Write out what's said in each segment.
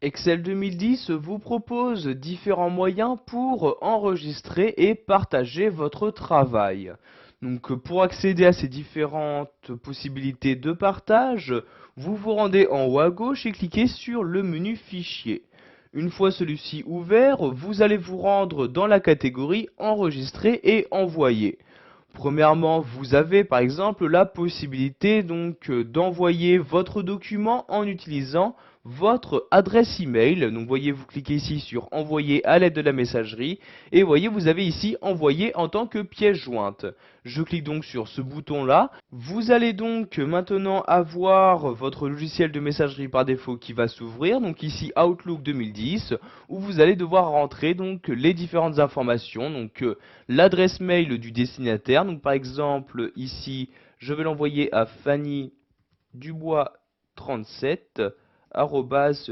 Excel 2010 vous propose différents moyens pour enregistrer et partager votre travail. Donc pour accéder à ces différentes possibilités de partage, vous vous rendez en haut à gauche et cliquez sur le menu Fichier. Une fois celui-ci ouvert, vous allez vous rendre dans la catégorie Enregistrer et envoyer. Premièrement, vous avez par exemple la possibilité d'envoyer votre document en utilisant votre adresse email. Donc voyez, vous cliquez ici sur envoyer à l'aide de la messagerie et voyez, vous avez ici envoyer en tant que pièce jointe. Je clique donc sur ce bouton là. Vous allez donc maintenant avoir votre logiciel de messagerie par défaut qui va s'ouvrir. Donc ici Outlook 2010 où vous allez devoir rentrer donc les différentes informations. Donc l'adresse mail du destinataire. Donc par exemple ici je vais l'envoyer à Fanny Dubois 37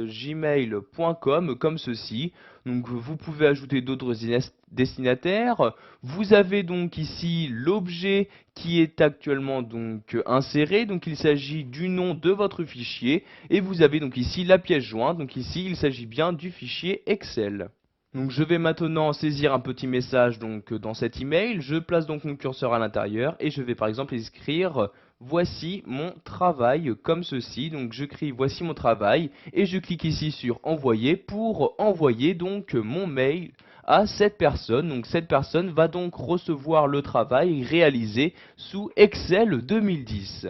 gmail.com comme ceci. Donc vous pouvez ajouter d'autres destinataires. Vous avez donc ici l'objet qui est actuellement donc inséré. Donc il s'agit du nom de votre fichier et vous avez donc ici la pièce jointe. Donc ici il s'agit bien du fichier Excel. Donc je vais maintenant saisir un petit message dans cet email. Je place donc mon curseur à l'intérieur et je vais par exemple écrire voici mon travail comme ceci. Donc je crie voici mon travail et je clique ici sur envoyer pour envoyer donc mon mail à cette personne. Donc cette personne va donc recevoir le travail réalisé sous Excel 2010.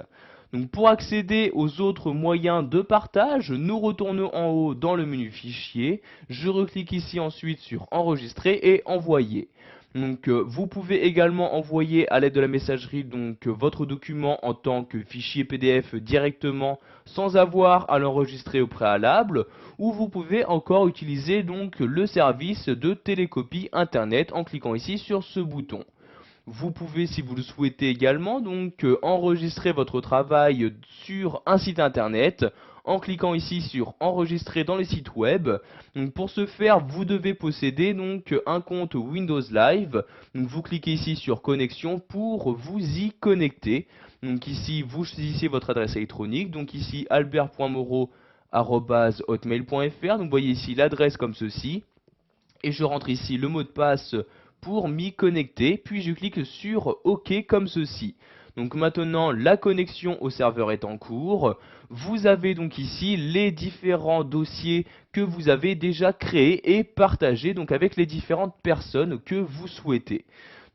Donc pour accéder aux autres moyens de partage, nous retournons en haut dans le menu fichier. Je reclique ici ensuite sur enregistrer et envoyer. Donc vous pouvez également envoyer à l'aide de la messagerie votre document en tant que fichier PDF directement sans avoir à l'enregistrer au préalable, ou vous pouvez encore utiliser donc le service de télécopie internet en cliquant ici sur ce bouton. Vous pouvez, si vous le souhaitez également, enregistrer votre travail sur un site internet en cliquant ici sur enregistrer dans le site web. Donc, pour ce faire, vous devez posséder un compte Windows Live. Donc, vous cliquez ici sur connexion pour vous y connecter. Donc ici, vous choisissez votre adresse électronique. Donc ici, albert.moreau@hotmail.fr. Donc vous voyez ici l'adresse comme ceci. Et je rentre ici le mot de passe pour m'y connecter, puis je clique sur OK comme ceci. Donc maintenant la connexion au serveur est en cours. Vous avez donc ici les différents dossiers que vous avez déjà créés et partagés donc avec les différentes personnes que vous souhaitez.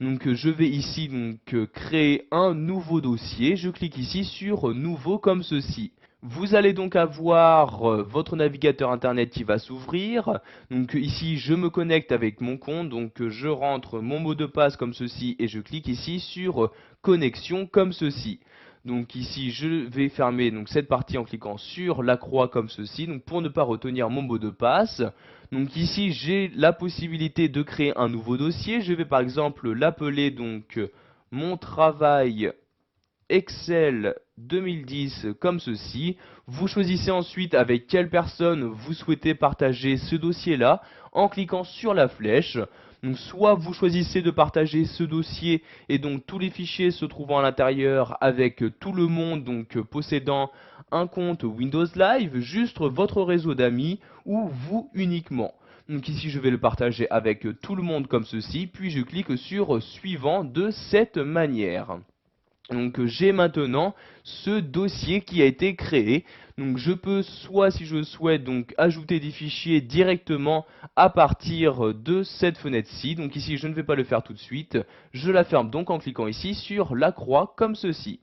Donc je vais ici créer un nouveau dossier. Je clique ici sur nouveau comme ceci. Vous allez donc avoir votre navigateur internet qui va s'ouvrir. Donc ici je me connecte avec mon compte, donc je rentre mon mot de passe comme ceci et je clique ici sur connexion comme ceci. Donc ici je vais fermer cette partie en cliquant sur la croix comme ceci, donc pour ne pas retenir mon mot de passe. Donc ici j'ai la possibilité de créer un nouveau dossier. Je vais par exemple l'appeler mon travail Excel 2010 comme ceci. Vous choisissez ensuite avec quelle personne vous souhaitez partager ce dossier là en cliquant sur la flèche. Donc soit vous choisissez de partager ce dossier et donc tous les fichiers se trouvant à l'intérieur avec tout le monde possédant un compte Windows Live, juste votre réseau d'amis ou vous uniquement. Donc ici je vais le partager avec tout le monde comme ceci, puis je clique sur suivant de cette manière. Donc j'ai maintenant ce dossier qui a été créé. Donc je peux soit si je souhaite ajouter des fichiers directement à partir de cette fenêtre-ci. Donc ici je ne vais pas le faire tout de suite. Je la ferme donc en cliquant ici sur la croix comme ceci.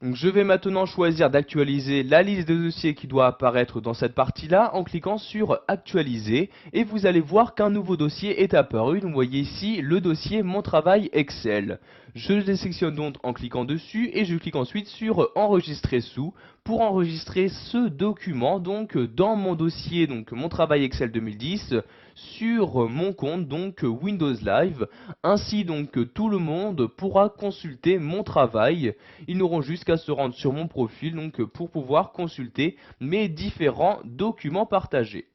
Donc je vais maintenant choisir d'actualiser la liste de dossiers qui doit apparaître dans cette partie-là en cliquant sur actualiser et vous allez voir qu'un nouveau dossier est apparu. Donc vous voyez ici le dossier mon travail Excel. Je le sélectionne donc en cliquant dessus et je clique ensuite sur enregistrer sous pour enregistrer ce document dans mon dossier mon travail Excel 2010 sur mon compte Windows Live. Ainsi tout le monde pourra consulter mon travail. Ils n'auront juste qu'à se rendre sur mon profil pour pouvoir consulter mes différents documents partagés.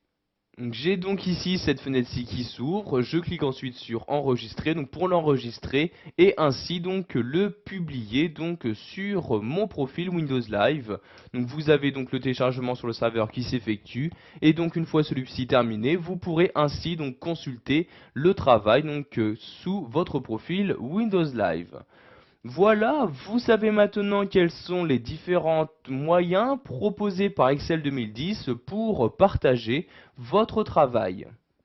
Donc, j'ai donc ici cette fenêtre-ci qui s'ouvre, je clique ensuite sur enregistrer donc pour l'enregistrer et ainsi donc le publier donc sur mon profil Windows Live. Donc vous avez donc le téléchargement sur le serveur qui s'effectue et donc une fois celui-ci terminé, vous pourrez ainsi donc consulter le travail donc sous votre profil Windows Live. Voilà, vous savez maintenant quels sont les différents moyens proposés par Excel 2010 pour partager votre travail.